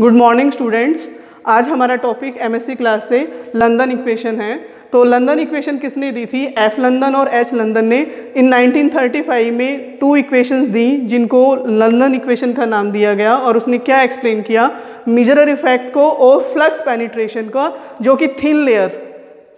Good morning students. आज हमारा topic MSc class से लंदन इक्वेशन है। तो लंदन इक्वेशन किसने दी थी? एफ लंदन और एच लंदन ने इन 1935 में 2 इक्वेशंस दी जिनको लंदन इक्वेशन का नाम दिया गया। और उसने क्या एक्सप्लेन किया? मिजरर इफेक्ट को और फ्लक्स पेनिट्रेशन का, जो कि थिन लेयर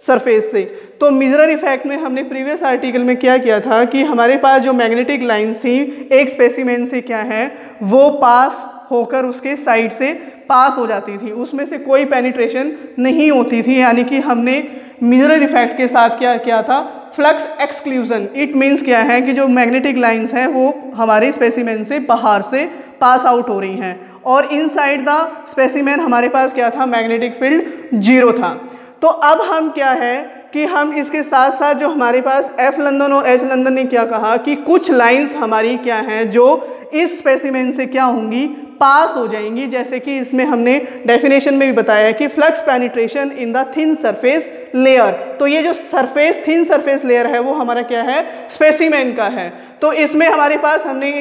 सरफेस से। तो मिजरर इफेक्ट में हमने प्रीवियस आर्टिकल में क्या किया था कि हमारे पास जो मैग्नेटिक लाइंस थी एक स्पेसिमेन से क्या है वो पास होकर उसके साइड से पास हो जाती थी, उसमें से कोई पेनिट्रेशन नहीं होती थी। यानी कि हमने मिरर इफेक्ट के साथ क्या किया था? Flux exclusion. इट मीन्स क्या है कि जो मैग्नेटिक लाइंस हैं वो हमारे स्पेसिमेन से बाहर से पास आउट हो रही हैं और इनसाइड द स्पेसिमेन हमारे पास क्या था? मैग्नेटिक फील्ड 0 था। तो अब हम क्या है कि हम इसके साथ साथ जो हमारे पास एफ लंदन और एच लंदन ने क्या कहा कि कुछ लाइंस हमारी क्या हैं जो इस स्पेसिमेन से क्या होंगी? पास हो जाएंगी। जैसे कि इसमें हमने डेफिनेशन में भी बताया है कि flux penetration in the thin surface layer. तो ये जो सरफेस थिन सरफेस लेयर है वो हमारा क्या है? स्पेसिमेन का है। तो इसमें हमारे पास हमने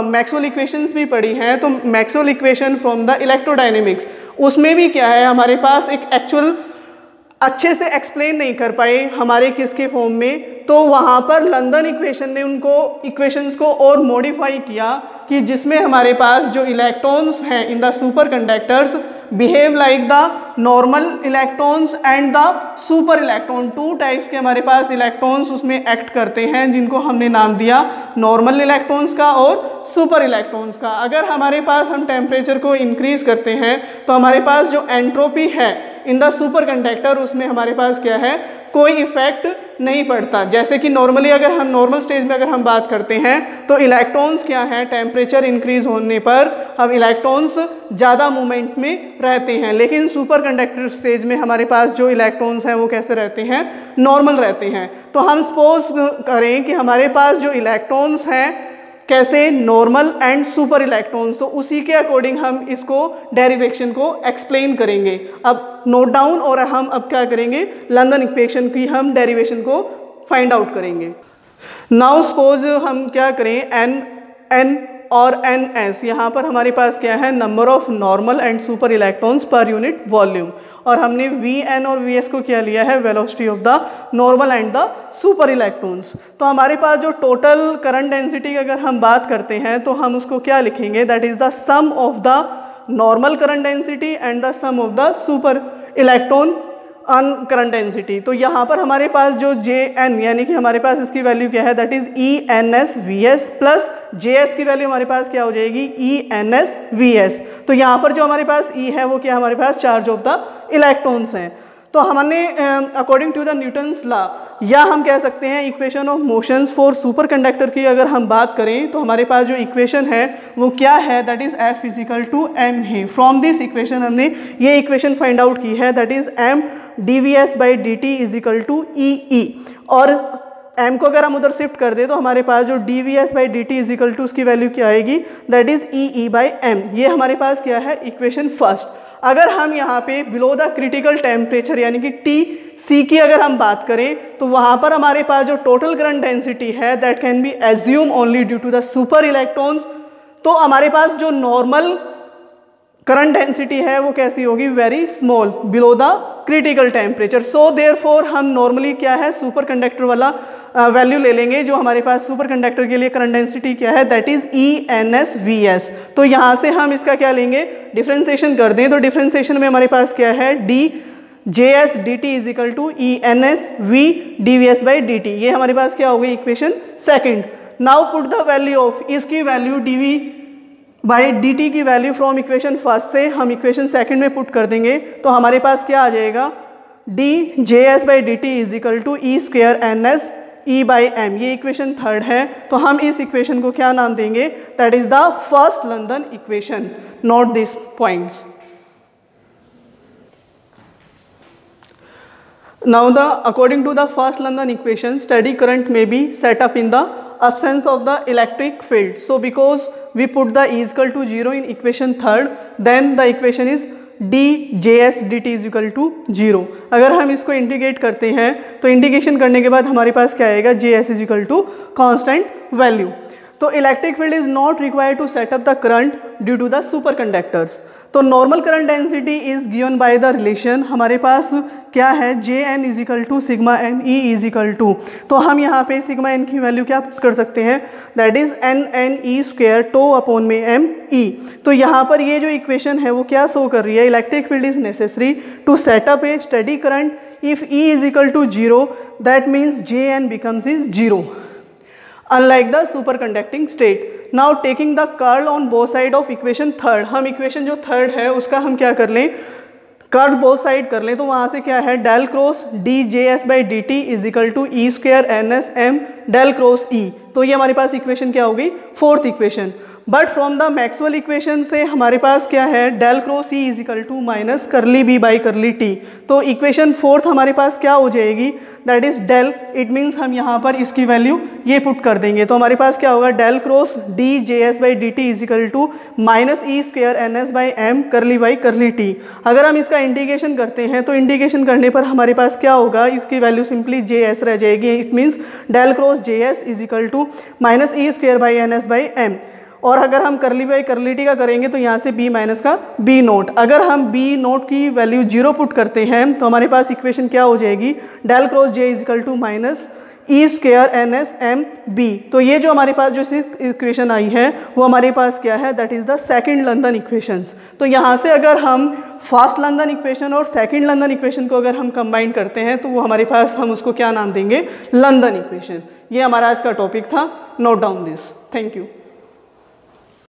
मैक्सवेल इक्वेशंस भी पढ़ी हैं। तो Maxwell equation from the electrodynamics, उसमें भी क्या है हमारे पास एक एक्चुअल अच्छे से एक्सप्लेन नहीं कर पाए हमारे किसके फॉर्म में। तो वहाँ पर लंदन इक्वेशन ने उनको इक्वेशंस को और मॉडिफाई किया कि जिसमें हमारे पास जो इलेक्ट्रॉन्स हैं in the super conductors behave like the normal electrons and the super electron. 2 types के हमारे पास इलेक्ट्रॉन्स उसमें एक्ट करते हैं जिनको हमने नाम दिया नॉर्मल इलेक्ट्रॉन्स का और सुपर इलेक्ट्रॉन्स का। अगर हमारे पास हम टेम्परेचर को इंक्रीज करते हैं तो हमारे पास जो एंट्रोपी है इन द सुपर कंडक्टर उसमें हमारे पास क्या है? कोई इफेक्ट नहीं पड़ता। जैसे कि नॉर्मली अगर हम नॉर्मल स्टेज में अगर हम बात करते हैं तो इलेक्ट्रॉन्स क्या हैं? टेम्परेचर इंक्रीज होने पर हम इलेक्ट्रॉन्स ज़्यादा मूवमेंट में रहते हैं, लेकिन सुपर कंडक्टर स्टेज में हमारे पास जो इलेक्ट्रॉन्स हैं वो कैसे रहते हैं? नॉर्मल रहते हैं। तो हम सपोज करें कि हमारे पास जो इलेक्ट्रॉन्स हैं कैसे? Normal and super electrons. तो उसी के अकॉर्डिंग हम इसको डेरिवेशन को एक्सप्लेन करेंगे। अब नोट डाउन और हम अब क्या करेंगे? लंदन इक्वेशन की हम डेरिवेशन को फाइंड आउट करेंगे। नाउ सपोज हम क्या करें? एन और एन एस, यहाँ पर हमारे पास क्या है? Number of normal and super electrons per unit volume. और हमने वी एन और वी एस को क्या लिया है? Velocity of the normal and the super electrons. तो हमारे पास जो टोटल करंट डेंसिटी की अगर हम बात करते हैं तो हम उसको क्या लिखेंगे? That is the sum of the normal current density and the sum of the super electron on current density. तो यहाँ पर हमारे पास जो जे एन यानी कि हमारे पास इसकी वैल्यू क्या है? That is E N S V S plus J S की वैल्यू हमारे पास क्या हो जाएगी? E N S V S. तो यहाँ पर जो हमारे पास ई है वो क्या हमारे पास? चार्ज ऑफ द इलेक्ट्रॉन्स हैं। तो हमने according to the Newton's law या हम कह सकते हैं equation of motions for super conductor की अगर हम बात करें तो हमारे पास जो इक्वेशन है वो क्या है? That is F physical to M है। फ्रॉम दिस इक्वेशन हमने ये इक्वेशन फाइंड आउट की है, that is M dvs by dt is equal to E. और m को अगर हम उधर शिफ्ट कर दे तो हमारे पास जो dvs by dt is equal to उसकी वैल्यू क्या आएगी? That is E by M. ये हमारे पास क्या है? Equation first. अगर हम यहाँ पे बिलो द क्रिटिकल टेम्परेचर यानी कि TC की अगर हम बात करें तो वहाँ पर हमारे पास जो टोटल करंट डेंसिटी है that can be assume only due to the super electrons. तो हमारे पास जो नॉर्मल करंट डेंसिटी है वो कैसी होगी? Very small below the critical temperature. So therefore हम नॉर्मली क्या है? सुपर कंडक्टर वाला वैल्यू ले लेंगे। जो हमारे पास सुपर कंडक्टर के लिए करंट डेंसिटी क्या है? That is E N S V S. तो यहाँ से हम इसका क्या लेंगे? डिफ्रेंसिएशन कर दें तो डिफ्रेंसिएशन में हमारे पास क्या है? D J S D T is equal to E N S V D V S by D T. ये हमारे पास क्या होगी? Equation second. Now put the value of इसकी value D V by D T की value from equation first से हम equation second में पुट कर देंगे तो हमारे पास क्या आ जाएगा? D J S by D T is equal to E square N S E by M. ये इक्वेशन थर्ड है। तो हम इस इक्वेशन को क्या नाम देंगे? That is the first London equation. Note this points. Now according to the first London equation, steady current may be set up in the absence of the electric field. So because we put the E is equal to 0 in equation third, then the equation is dJs dt is equal to 0। अगर हम इसको integrate करते हैं तो integration करने के बाद हमारे पास क्या आएगा? Js is equal to constant value. तो electric field is not required to set up the current due to the super conductors. तो normal current density is given by the relation, हमारे पास क्या है, J N is equal to sigma N E is equal to, तो हम यहाँ पे sigma N की वैल्यू क्या पुट कर सकते हैं, that is N N E square tau upon में एम ई। तो यहाँ पर ये जो इक्वेशन है वो क्या शो कर रही है, electric field is necessary to set up a steady current if E is equal to 0, that means Jn becomes is 0, unlike the superconducting state. Now taking the curl on both side of equation third, हम equation जो third है उसका हम क्या कर लें, curl both side कर लें, तो वहाँ से क्या है, del cross D J S by D T is equal to E square N S M del cross E. तो ये हमारे पास इक्वेशन क्या होगी, fourth equation. But from the Maxwell equation से हमारे पास क्या है, del cross E is equal to minus curly B by curly T. तो इक्वेशन फोर्थ हमारे पास क्या हो जाएगी, that is del, it means हम यहाँ पर इसकी वैल्यू ये पुट कर देंगे, तो हमारे पास क्या होगा, del cross D J S by D T is equal to minus E square N S by M curly by curly T. अगर हम इसका इंटीग्रेशन करते हैं तो इंटीग्रेशन करने पर हमारे पास क्या होगा, इसकी वैल्यू सिंपली जे एस रह जाएगी, it means del cross J S is equal to minus E square by N S by M. और अगर हम करली बाई करली टी का करेंगे तो यहाँ से b माइनस का b नोट, अगर हम b नोट की वैल्यू 0 पुट करते हैं तो हमारे पास इक्वेशन क्या हो जाएगी, del cross j is equal to minus E square N S M B. तो ये जो हमारे पास जो इक्वेशन आई है वो हमारे पास क्या है, that is the second London equations. तो यहाँ से अगर हम फर्स्ट लंदन इक्वेशन और सेकंड लंदन इक्वेशन को अगर हम कंबाइन करते हैं तो वो हमारे पास, हम उसको क्या नाम देंगे, लंदन इक्वेशन। ये हमारा आज का टॉपिक था, note down this, thank you.